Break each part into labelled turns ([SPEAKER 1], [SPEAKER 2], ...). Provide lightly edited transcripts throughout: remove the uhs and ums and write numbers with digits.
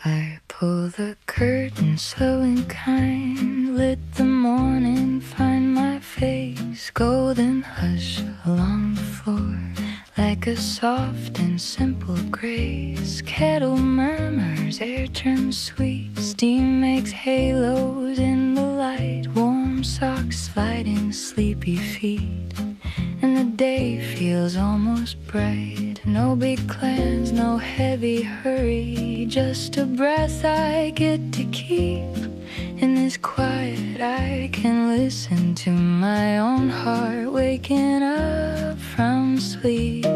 [SPEAKER 1] I pull the curtain slow and kind, lit the morning, find my face, golden hush along the floor, like a soft and simple grace. Kettle murmurs, air turns sweet, steam makes halos in the light, warm socks sliding sleepy feet, and the day feels almost bright. No big plans, no heavy hurry, just a breath I get to keep. In this quiet I can listen to my own heart waking up from sleep.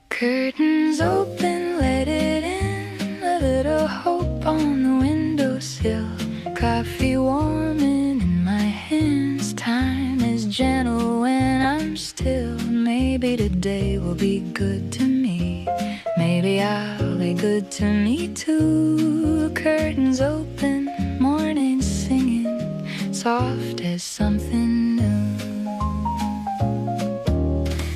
[SPEAKER 1] Curtains open, let it in, a little hope on the windowsill, coffee warming in my hands. Time is gentle when I'm still. Maybe today will be good to me, maybe I'll be good to me too. Curtains open, morning singing, soft as something new.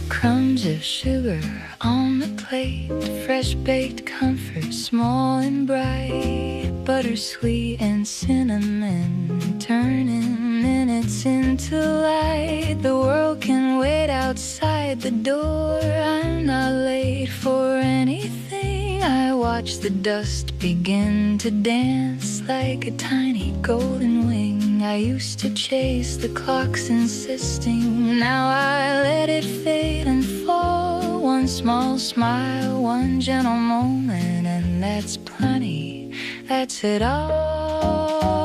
[SPEAKER 1] Crumbs of sugar on the plate, fresh baked comfort, small and bright, butter sweet and cinnamon, turning minutes into light. The world can wait outside the door, I'm not late for anything. I watch the dust begin to dance like a tiny golden wing. I used to chase the clocks insisting, now I let it fade and fall. One small smile, one gentle moment, and that's plenty, that's it all.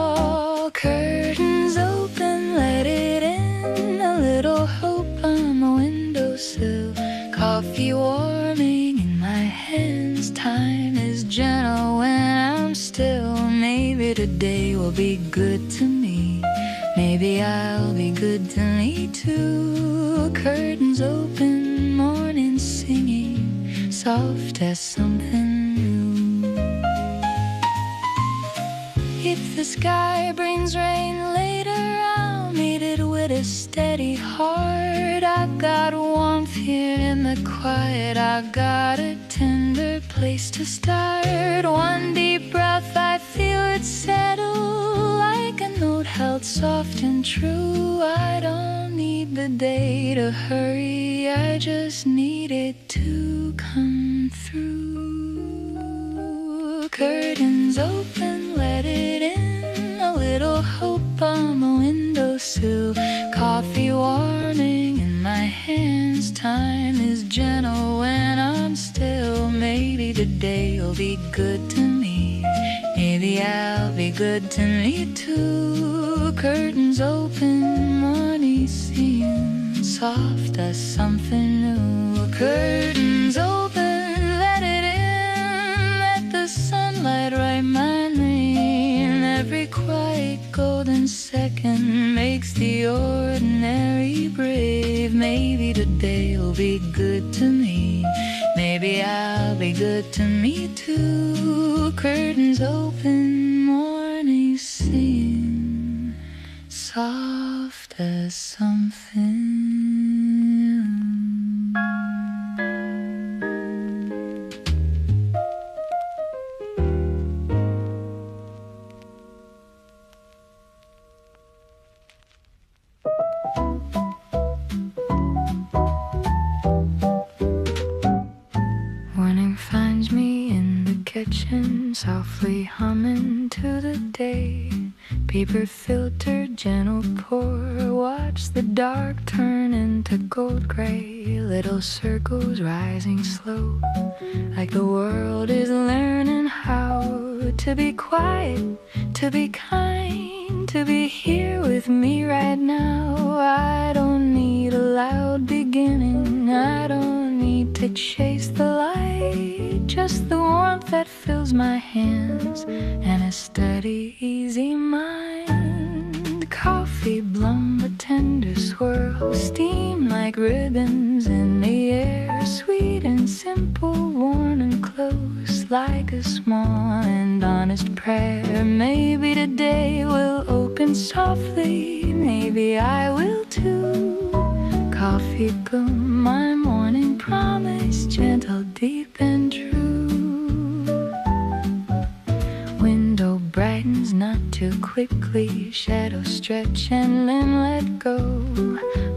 [SPEAKER 1] Curtains open, let it in, a little hope on the windowsill, coffee warming in my hands. Time is gentle when I'm still. Maybe today will be good to me, maybe I'll be good to me too. Curtains open, morning singing, soft as something new. If the sky brings rain later, I'll meet it with a steady heart. I've got warmth here in the quiet, I've got a tender place to start. One deep breath, I feel it settle like a note held soft and true. I don't need the day to hurry, I just need it to come through. Curtains open, let it in, a little hope on the windowsill, coffee warming in my hands. Time is gentle when I'm still. Maybe today will be good to me, maybe I'll be good to me too. Curtains open, morning singing, soft as something new. Curtains open, let it in, let the sunlight write my name. Every quiet golden second makes the ordinary brave. Maybe today will be good to me, maybe I'll be good to me too. Curtains open, morning singing, soft as something. Morning finds me in the kitchen, softly humming to the day. Paper filter, gentle pour, watch the dark turn into gold gray. Little circles rising slow, like the world is learning how to be quiet, to be kind, to be here with me right now. I don't need a loud beginning, I don't need to chase the light, just the warmth that fills my hands and a steady, easy mind. Coffee blown, the tender swirl, steam like ribbons in the air, sweet and simple, worn and close, like a small and honest prayer. Maybe today will open softly, maybe I will too. Coffee bloom, my morning gentle, deep and true. Window brightens not too quickly, shadows stretch and limb let go.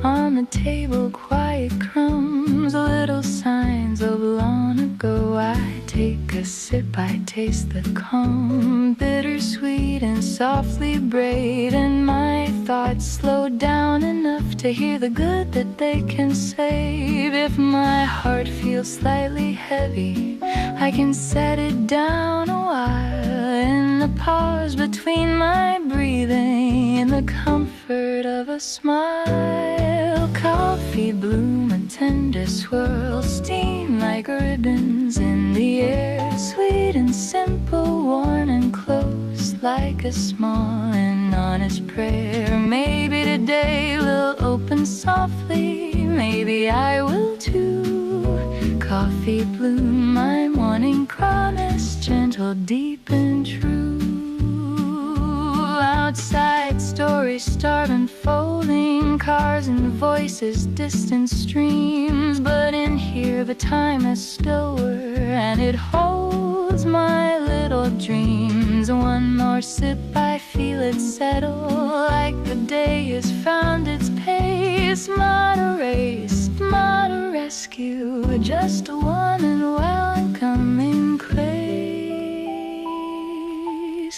[SPEAKER 1] On the table quiet crumbs, little signs of long ago. I take a sip, I taste the calm, bittersweet and softly braid, and my thoughts slow down enough to hear the good that they can save. If my heart feels slightly heavy, I can set it down a while in the pause between my breathing, in the comfort of a smile. Coffee bloom, a tender swirl, steam like ribbons in the air, sweet and simple, worn and close like a small and honest prayer. Maybe today we'll open softly, maybe I will too. Coffee bloom, my morning promise, gentle, deep and true. Outside stories start unfolding, cars and voices, distant streams, but in here the time is slower and it holds my little dreams. One more sip, I feel it settle, like the day has found its pace. Not a race, not a rescue, just a one and welcoming place.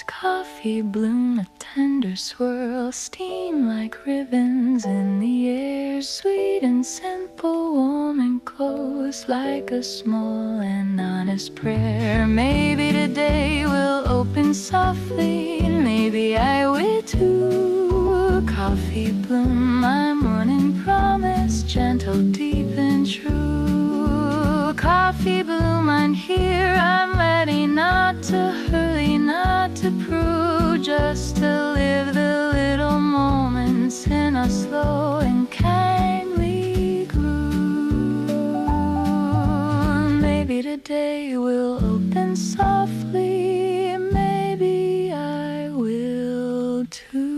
[SPEAKER 1] Coffee bloom, a tender swirl, steam like ribbons in the air, sweet and simple, warm and close like a small and honest prayer. Maybe today we'll open softly, maybe I will too. Coffee bloom, my morning promise, gentle, deep and true. Coffee bloom, I'm here, I'm ready, not to hurry, not to prove, just to live the little moments in a slow and kindly groove. Maybe today we'll open softly, maybe I will too.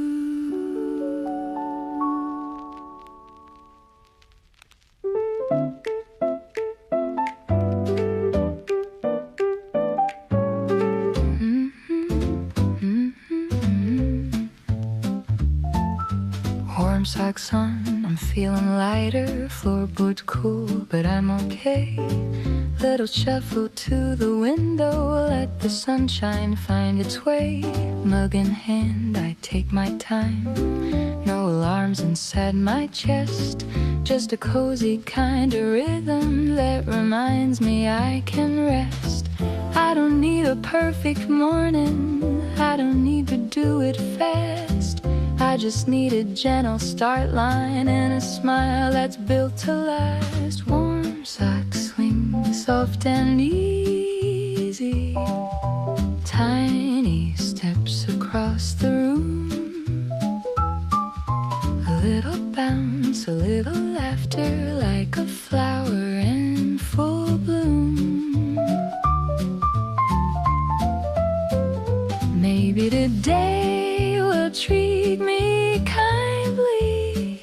[SPEAKER 1] Warm socks on, I'm feeling lighter, floorboards cool, but I'm okay. Little shuffle to the window, let the sunshine find its way. Mug in hand, I take my time, no alarms inside my chest, just a cozy kind of rhythm that reminds me I can rest. I don't need a perfect morning, I don't need to do it fast, I just need a gentle start line and a smile that's built to last. Warm socks swing soft and easy, tiny steps across the room, a little bounce, a little laughter, like a flower in full bloom. Maybe today will treat me kindly,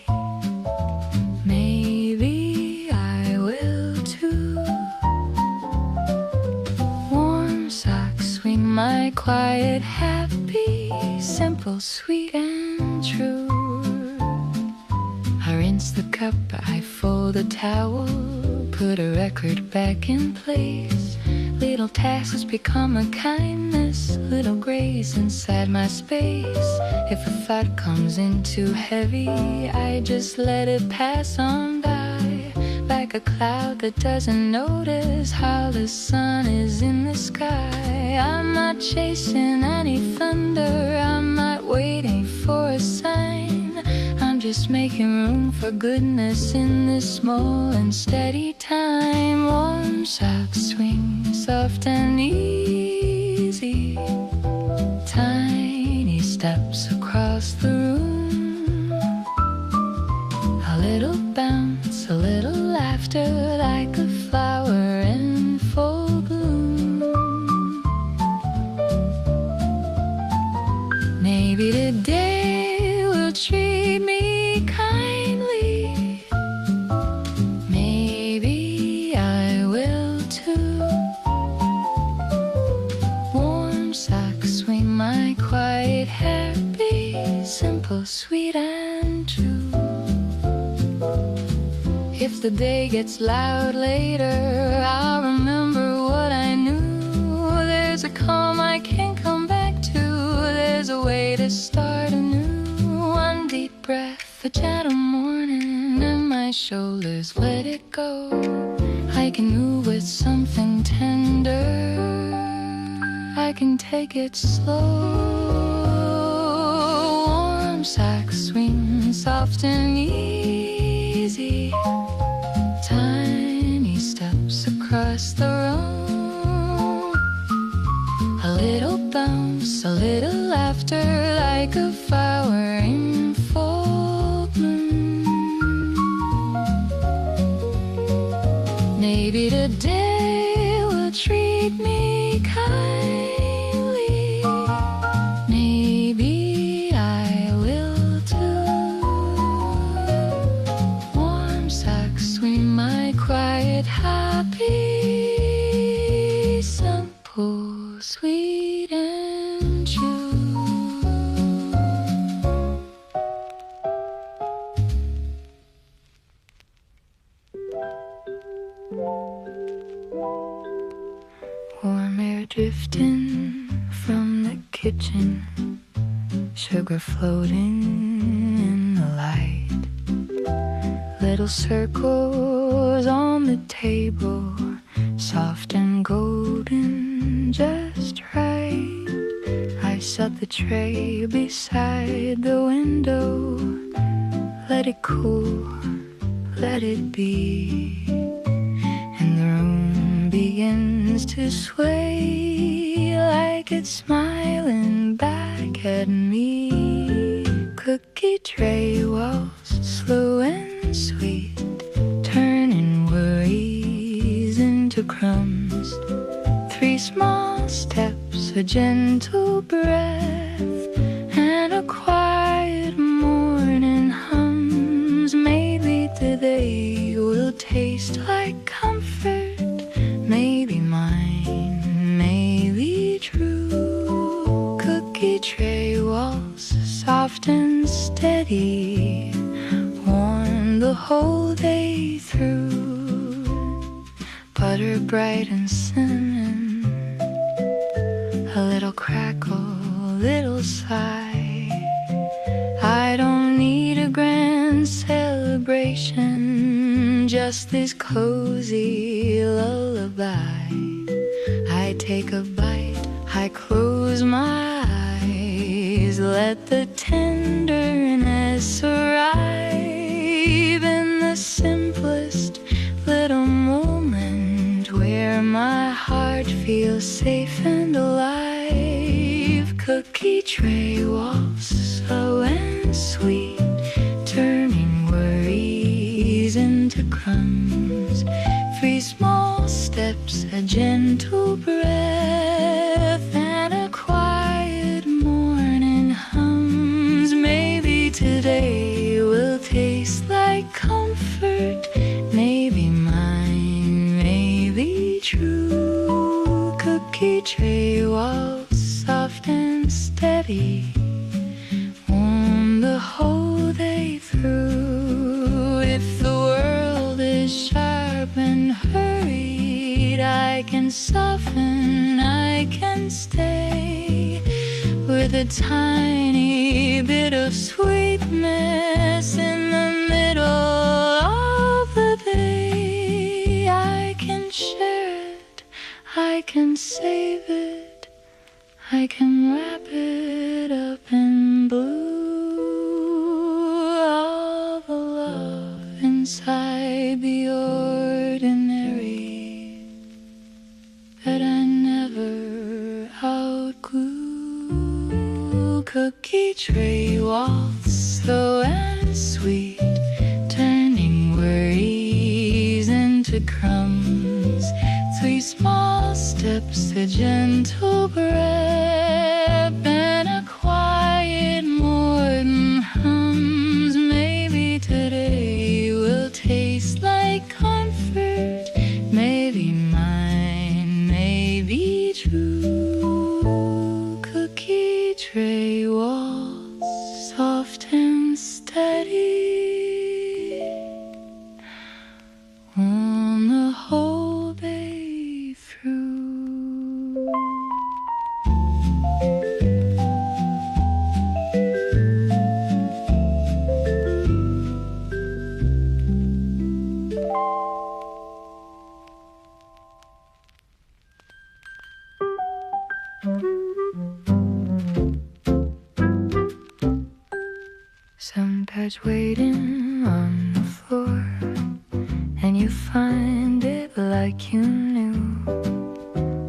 [SPEAKER 1] maybe I will too. Warm socks swing, my quiet, happy, simple, sweet and true. I rinse the cup, I fold a towel, put a record back in place. Little tasks become a kindness, little grace inside my space. If a thought comes in too heavy, I just let it pass on by, like a cloud that doesn't notice how the sun is in the sky. I'm not chasing any thunder, I'm not waiting for a sign, I'm just making room for goodness in this small and steady time. Warm socks swing soft and easy, tiny steps across the room, a little bounce, a little laughter, like a flower in full bloom. Maybe today will treat me kindly, maybe I will too. If the day gets loud later, I'll remember what I knew. There's a calm I can't come back to. There's a way to start anew. One deep breath, a gentle morning, and my shoulders let it go. I can move with something tender. I can take it slow. Warm sax swing, soft and easy. Tiny steps across the room. A little bounce, a little laughter, like a flower in full bloom. Maybe today will treat me kindly. Maybe I will too. Warm sax swing, my quiet happy, simple, sweet and true. Warm air drifting from the kitchen, sugar floating in the light. Little circles on the table, soft and golden, just right. I set the tray beside the window. Let it cool, let it be. And the room begins to sway like it's smiling back at me. Cookie tray walls, slow and sweet, turning worries into crumbs. 3 small steps, a gentle breath, and a quiet morning hums. Maybe today will taste like comfort. Maybe mine, maybe true. Cookie tray walls, soft and steady, warm the whole day through. Butter bright and cinnamon, a little crackle, little sigh. I don't need a grand celebration, just this cozy lullaby. I take a bite, I close my eyes, let the tenderness arrive in the simplest little moment where my heart feels safe and alive. Cookie tray walls, slow and sweet, turning worries into crumbs. 3 small steps, a gentle breath, and a quiet morning hums. Maybe today will taste like comfort. Maybe mine, maybe true. Cookie tray walls, soft and steady, warm the whole day through. If the world is sharp and hurried, I can soften, I can stay with a tiny bit of sweetness in the middle of the day. I can share it, I can save it, I can wrap it up in blue. All the love inside the ordinary that I never outgrew. Cookie tray walls, slow and sweet, turning worries into crumbs. 3 small steps, a gentle breath, and a quiet morning hums. Maybe today will taste like comfort. Maybe mine, maybe true. Cookie tray walls, soft and steady, touch waiting on the floor, and you find it like you knew,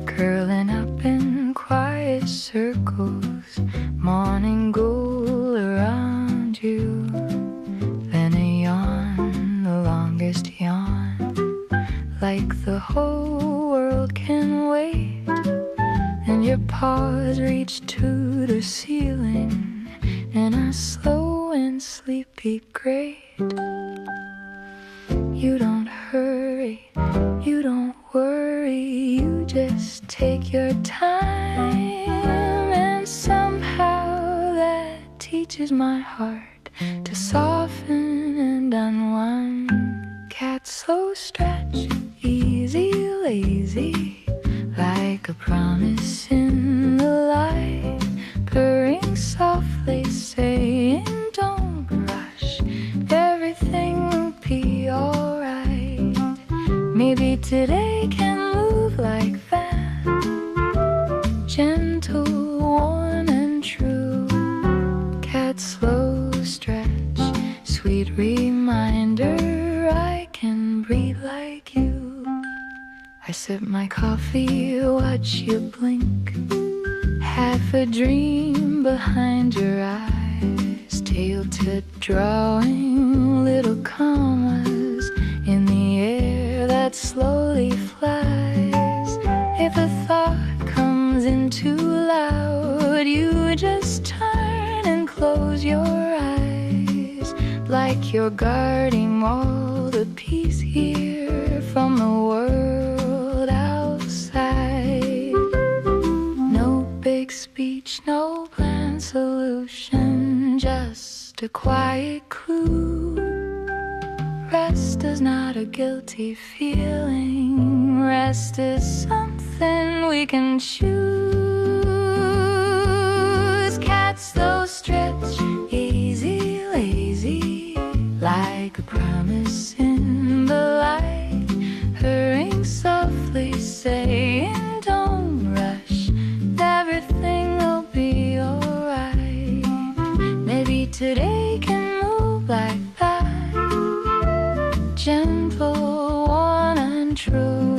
[SPEAKER 1] curling up in quiet circles, morning glow around you. Then a yawn, the longest yawn, like the whole world can wait, and your paws reach to the ceiling in a slow and sleepy grade. You don't hurry, you don't worry, you just take your time, and somehow that teaches my heart to soften and unwind. Cat slow stretch, easy lazy, like a promise in the light, purring softly saying don't rush, everything will be alright. Maybe today can move like that, gentle, warm and true. Cat slow stretch, sweet reminder I can breathe like you. I sip my coffee, watch you blink, half a dream behind your eyes, tilted drawing little commas in the air that slowly flies. If a thought comes in too loud, you just turn and close your eyes, like you're guarding all the peace here from the world outside. No big speech, no planned solution, just a quiet clue. Rest is not a guilty feeling, rest is something we can choose. Cats slow stretch, easy lazy, like a promise in the light, purring softly saying don't rush, everything will be alright. Maybe today can move like that, gentle, warm and true.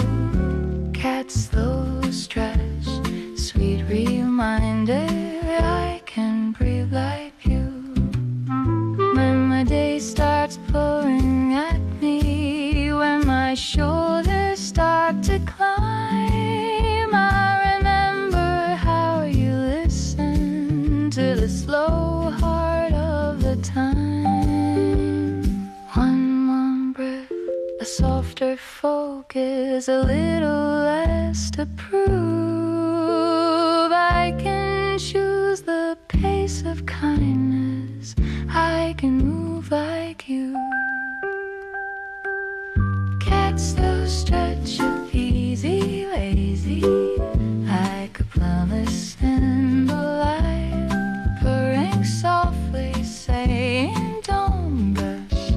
[SPEAKER 1] Cat slow stretch, sweet reminder I can breathe like you. When my day starts pulling at me, when my shoulders start to climb, I remember how you listen to the slow heart of the time. One breath, a softer focus, a little less to prove. I can choose the pace of kindness, I can move like you. Cats slow stretch, easy lazy, like a promise in the light, purring softly saying don't rush,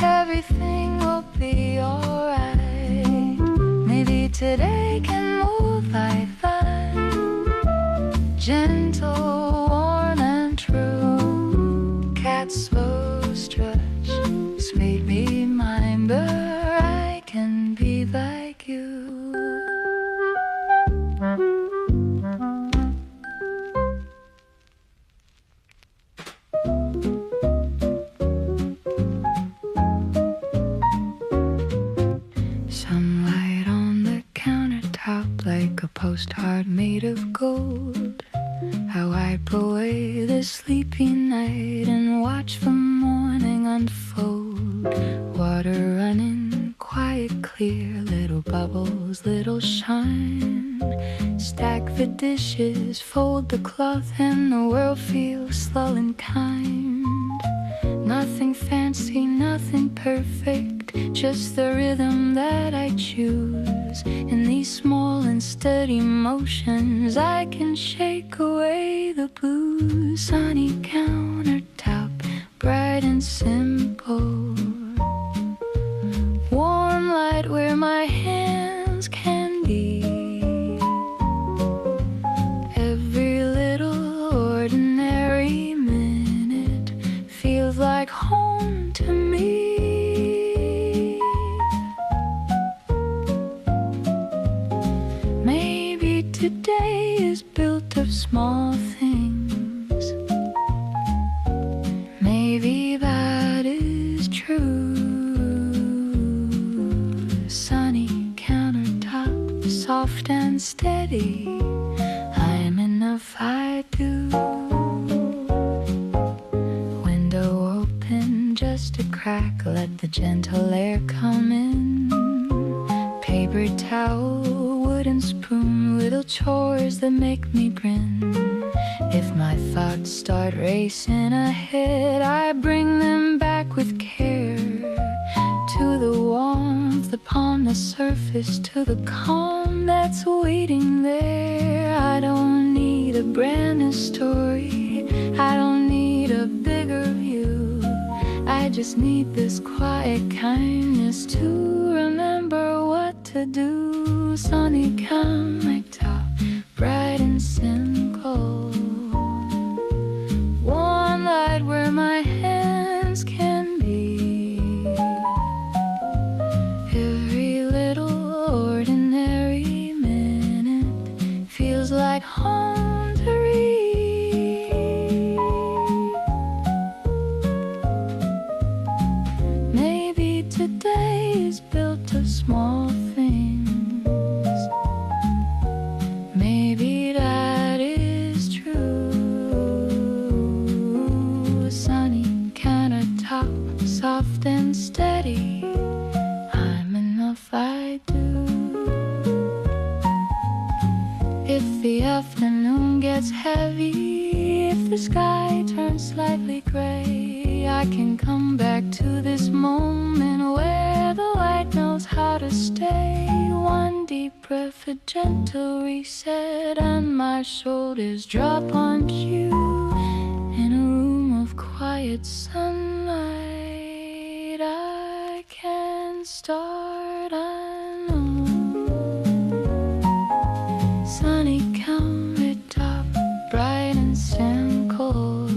[SPEAKER 1] everything will be alright. Maybe today can move like that, gentle, warm and true. Cats slow stretch, sweet reminder I can be like you. Sunlight on the countertop like a postcard made of gold. I wipe away the sleepy night and watch the morning unfold. Water running quiet, clear, little bubbles, little shine. Stack the dishes, fold the cloth, and the world feels slow and kind. Nothing fancy, nothing perfect, just the rhythm that I choose. In these small and steady motions, I can shake away the blues. Sunny countertop, bright and simple. Warm light where my hands can be. Every little ordinary minute feels like home. today is built of small things. Maybe that is true. Sunny countertop, soft and steady. I'm enough, I do. Window open, just a crack, let the gentle air come in. Paper towel, wooden spoon, little chores that make me grin. If my thoughts start racing ahead, I bring them back with care. To the warmth upon the surface, to the calm that's waiting there. I don't need a brand new story, I don't need a bigger view. I just need this quiet kindness to remember what to do. Sunny countertop, bright and simple. Warm light where my hands can be. Every little ordinary minute feels like home to read. Maybe today is built of small things. Maybe that is true. A sunny countertop, soft and steady. I'm enough, I do. If the afternoon gets heavy, if the sky turns slightly gray, I can come back to this moment where the light knows how to stay. One deep breath, a gentle reset, and my shoulders drop on you. In a room of quiet sunlight, I can start, I know. Sunny countertop, bright and simple.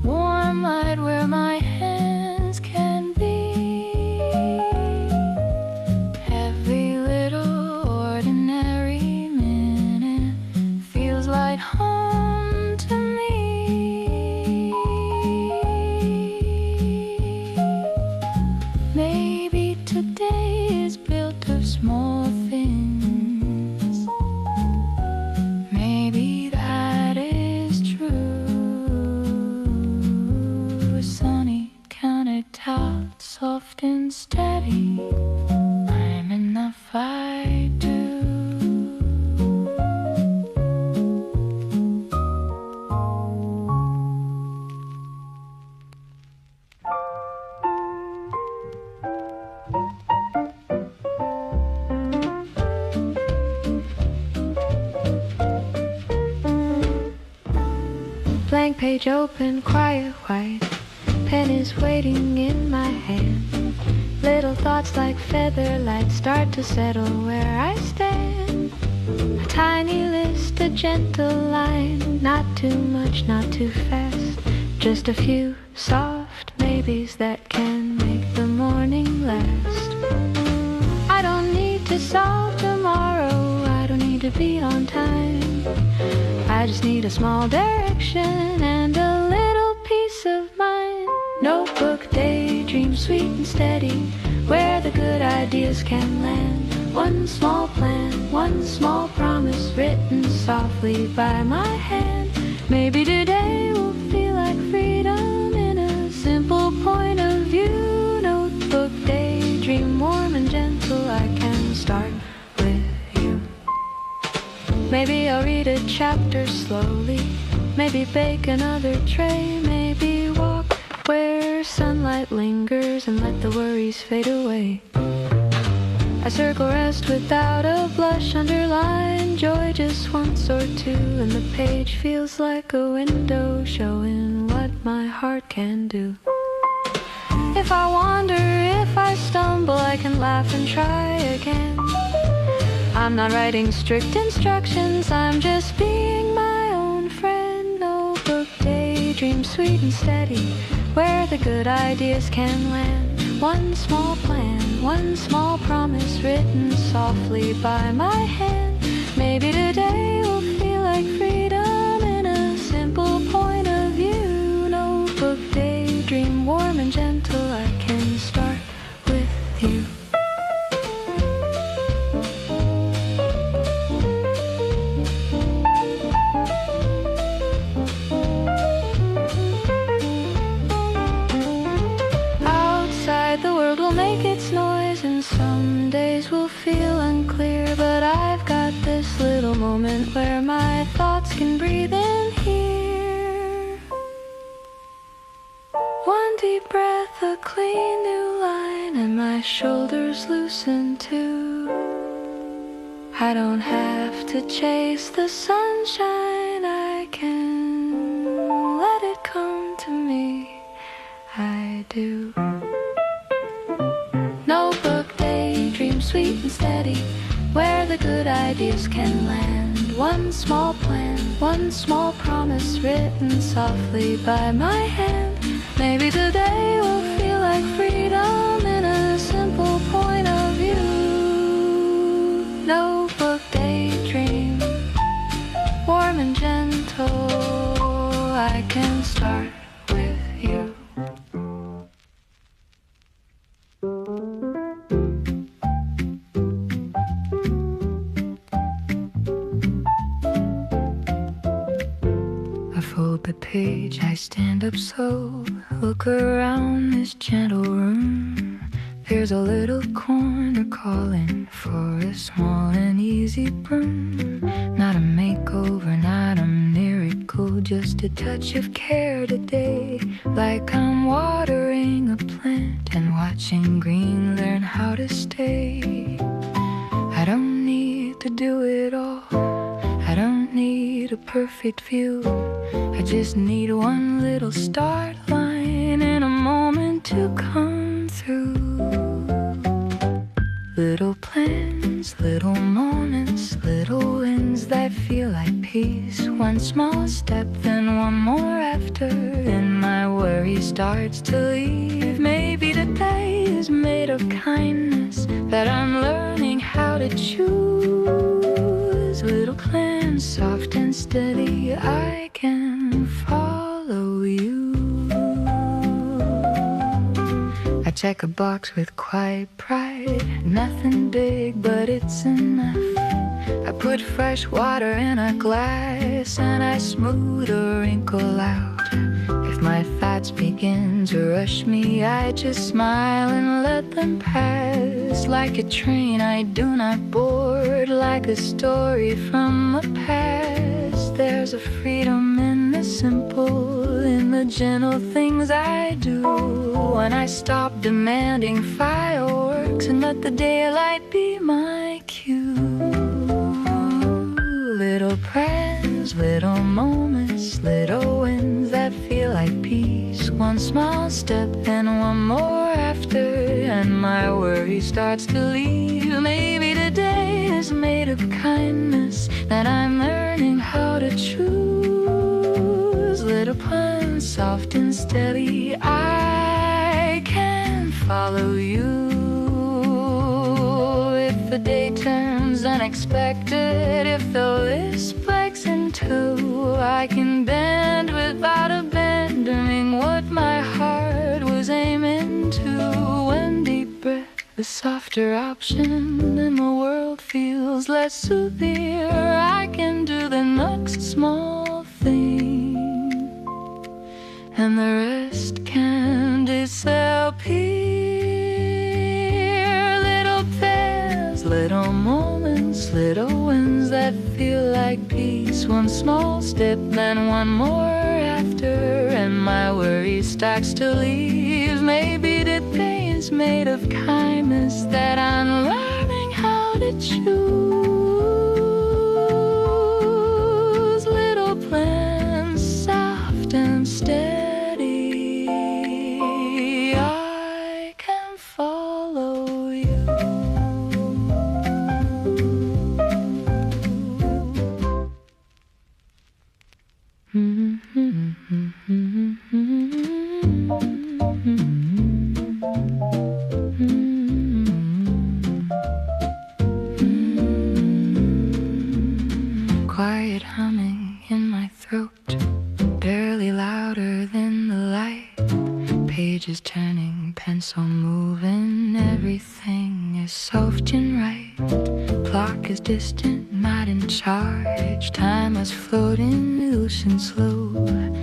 [SPEAKER 1] Warm light where my hands can be. Every little ordinary minute feels like home to me. Maybe today is built of small things. Maybe that is true. A sunny countertop, soft and steady. I'm enough, I do. Blank page open, quiet white. Pen is waiting in my hand. Little thoughts like feather light start to settle where I stand. A tiny list, a gentle line. Not too much, not too fast. Just a few soft maybes that can make the morning last. I don't need to solve tomorrow, I don't need to be on time. I just need a small direction and a little peace of mind. Notebook, daydream, sweet and steady, where the good ideas can land. One small plan, one small promise, written softly by my hand. Maybe today will feel like freedom in a simple point of view. Notebook, daydream, warm and gentle, I can start with you. Maybe I'll read a chapter slowly, maybe bake another tray, maybe walk where sunlight lingers and let the worries fade away. I circle rest without a blush, underline joy just once or two, and the page feels like a window showing what my heart can do. If I wander, if I stumble, I can laugh and try again. I'm not writing strict instructions, I'm just being my own friend. Notebook, daydream, sweet and steady, where the good ideas can land. One small plan, one small promise, written softly by my hand. Maybe today will feel like freedom in a simple point of view. Notebook daydream, warm and gentle, I can start with you. Make its noise and some days will feel unclear, but I've got this little moment where my thoughts can breathe in here. One deep breath, a clean new line, and my shoulders loosen too. I don't have to chase the sunshine, I can let it come to me. I do. Notebook daydream, sweet and steady, where the good ideas can land. One small plan, one small promise, written softly by my hand. Maybe today will feel like freedom in a simple point of view. Notebook daydream, warm and gentle, I can start with you. The page, I stand up slow, look around this gentle room. There's a little corner calling for a small and easy broom. Not a makeover, not a miracle, just a touch of care today. Like I'm watering a plant and watching green learn how to stay. I don't need to do it all, I don't need a perfect view. I just need one little start line and a moment to come through. Little plans, little moments, little wins that feel like peace. One small step, then one more after, and my worry starts to leave. Maybe the day is made of kindness that I'm learning how to choose. Little plans, soft and steady, I can follow you. I check a box with quiet pride, nothing big but it's enough. I put fresh water in a glass and I smooth a wrinkle out. If my thoughts begin to rush me, I just smile and let them pass. Like a train I do not board, like a story from the past. There's a freedom in the simple, in the gentle things I do. When I stop demanding fireworks and let the daylight be my cue. Little prayers, little moments, little wins that feel like peace. One small step and one more after, and my worry starts to leave. Maybe today is made of kindness that I'm learning how to choose. Little plans, soft and steady, I can follow you. If the day turns unexpected, if the list breaks in two, I can bend without abandoning what my heart was aiming to. One deep breath, the softer option, and the world feels less severe. I can do the next small thing, and the rest can disappear. Little pairs, little moments, little wins that feel like peace. One small step, then one more after, and my worry starts to leave. Maybe the day is made of kindness that I'm learning how to choose. Little plans, soft and steady, I can follow you. is soft and right. Clock is distant, not in charge. Time is floating loose and slow,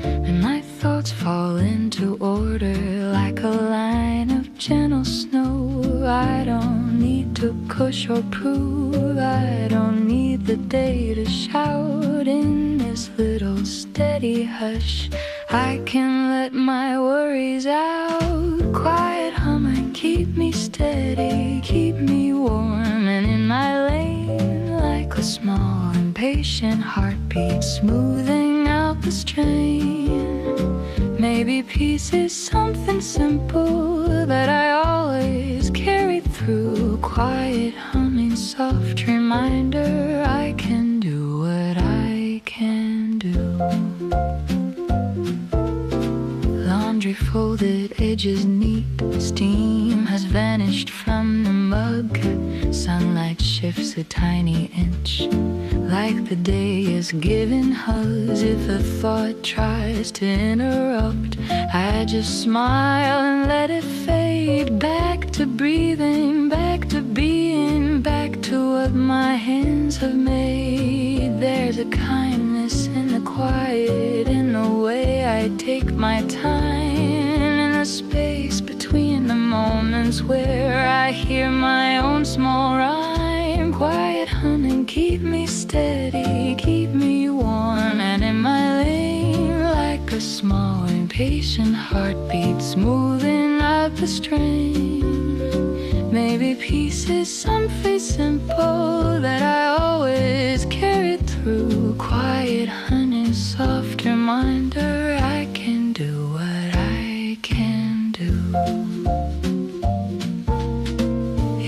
[SPEAKER 1] and my thoughts fall into order like a line of gentle snow. I don't need to push or prove, I don't need the day to shout. In this little steady hush, I can let my worries out. Quiet humming, keep me steady, keep me warm and in my lane, like a small impatient heartbeat smoothing out the strain. Maybe peace is something simple that I always carry through. Quiet humming, soft reminder I can do what I can do. Laundry folded, edges neat, steam has vanished from the mug. Sunlight shifts a tiny inch, like the day is giving hugs. If a thought tries to interrupt, I just smile and let it fade. Back to breathing, back to being, back to what my hands have made. There's a kindness in the quiet, in the way I take my time, in the space between the moments where I hear my own small rhyme. Quiet humming, keep me steady, keep me warm and in my lane, like a small impatient heartbeat smoothing out the strain. Maybe peace is something simple that I always carry through. Quiet honey, soft reminder I can do what I can do.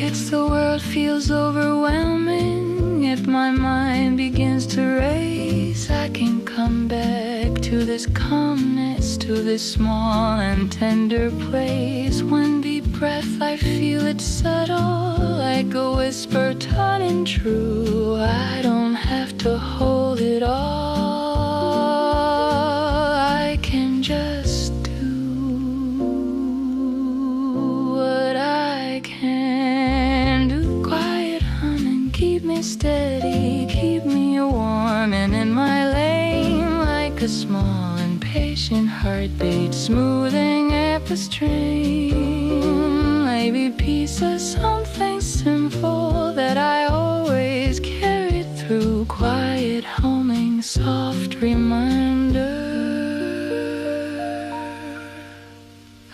[SPEAKER 1] It's the world feels overwhelming, if my mind begins to race, I can come back to this calmness, to this small and tender place. One deep breath, I feel it settle, like a whisper turning true. I don't have to hold it all, I can just do what I can do. Quiet humming, keep me steady, keep me warm and in my lane, like a small impatient heartbeat smoothing at the strain. Maybe peace is something simple that I always carry through. Quiet humming, soft reminder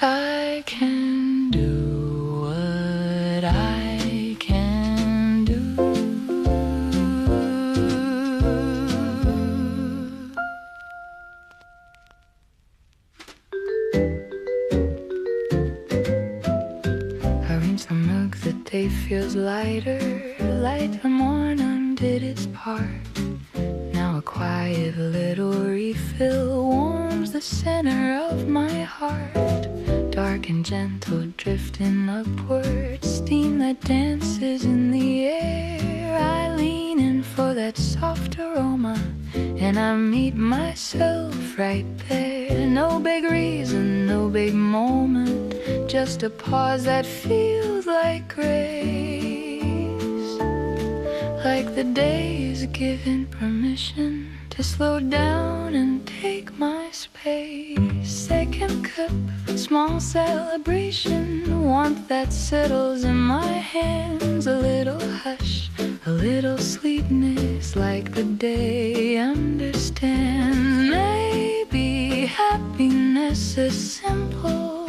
[SPEAKER 1] I can do what I can do. I rinse the milk, the day feels lighter, like the morn undid its part. Now a quiet little refill warms the center of my heart. Dark and gentle, drifting upward, steam that dances in the air. I lean in for that soft aroma, and I meet myself right there. No big reason, no big moment, just a pause that feels like grace. Like the day is given permission to slow down and take my space. Second cup, small celebration, warmth that settles in my hands. A little hush, a little sweetness, like the day understands. Maybe happiness is simple,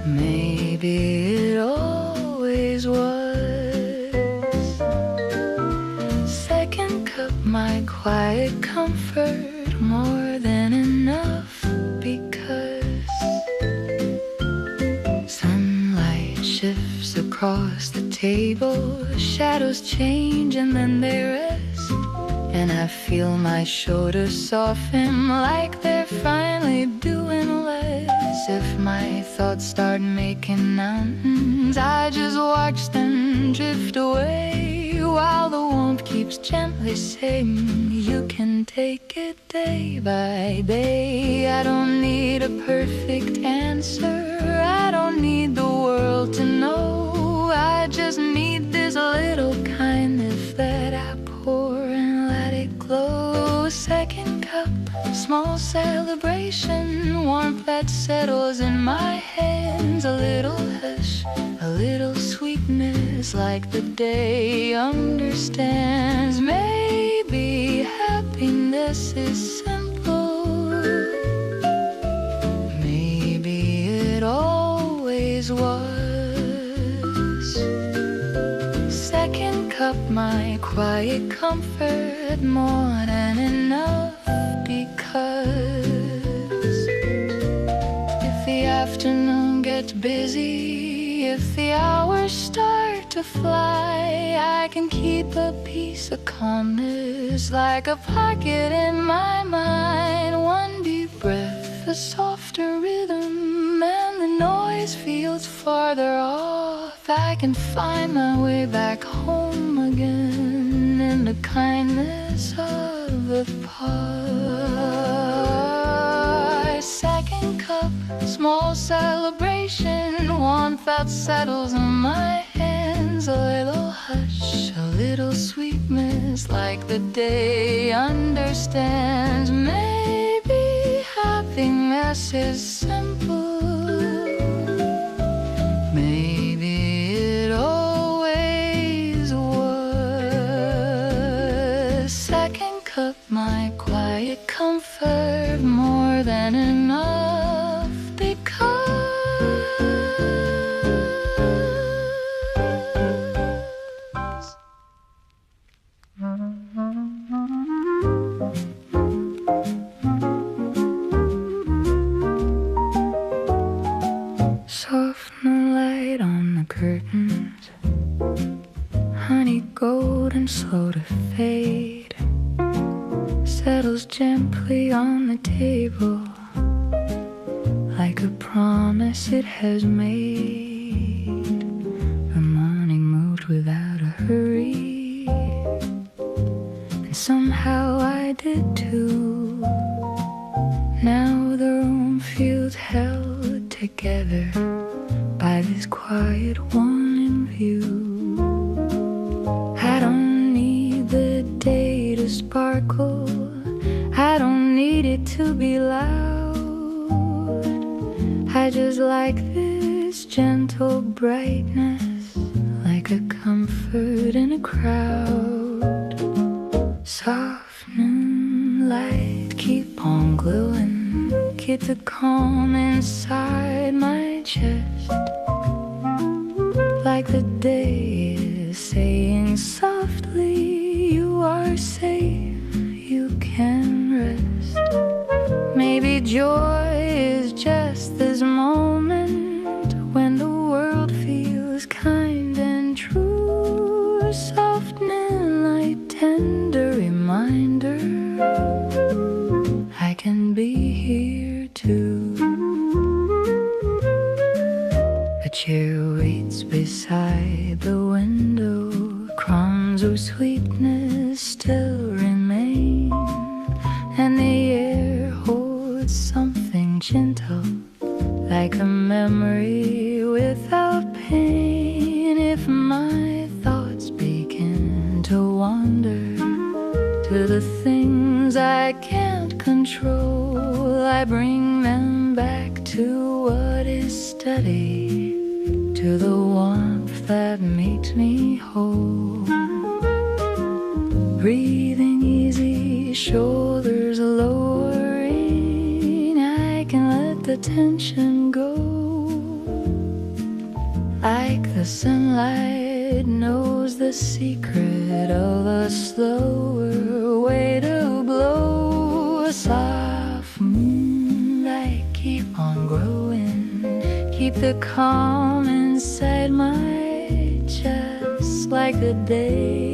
[SPEAKER 1] maybe it always was. Second cup, my quiet comfort, more than enough, because sunlight shifts across the table, shadows change and then they rest, and I feel my shoulders soften like they're finally doing less. If my thoughts start making mountains, I just watch them drift away, while the warmth keeps gently saying, you can take it day by day. I don't need a perfect answer, I don't need the world to know. small celebration, warmth that settles in my hands. A little hush, a little sweetness, like the day understands. Maybe happiness is simple. Maybe it always was. Second cup, my quiet comfort, more than enough, because if the afternoon gets busy, if the hours start to fly, I can keep a piece of calmness like a pocket in my mind. One deep breath, a softer rhythm, and the noise feels farther off. I can find my way back home again in the kindness of the past. Second cup, small celebration, warmth that settles in my hands. A little hush, a little sweetness, like the day understands. Maybe happiness is simple. Maybe it always was. Second cup, my quiet comfort, more than enough, because soft moonlight on the curtains, honey golden, slow to fade, settles gently on the table, like a promise it has made. The morning moved without a hurry, and somehow I did too. Now the room feels held together by this quiet one in view. I don't need the day to sparkle, I don't need it to be loud. I just like this gentle brightness, like a comfort in a crowd. Soft moonlight, keep on glowing, keep the calm inside my chest, like the day is saying softly, you are safe, you can rest. Maybe joy is just this moment when the world feels kind and true. Soft moonlight, tender reminder, I can be here too. A chair waits beside the window, crumbs of sweetness still remain, and the air holds something gentle, like a memory without pain. If my thoughts begin to wander to the things I can't control, I bring them back to what is steady, to the warmth that makes me whole. Breathing easy, shoulders lowering, I can let the tension go. Like the sunlight knows the secret of a slower way to blow. A soft moonlight, keep on growing, keep the calm inside my chest, like the day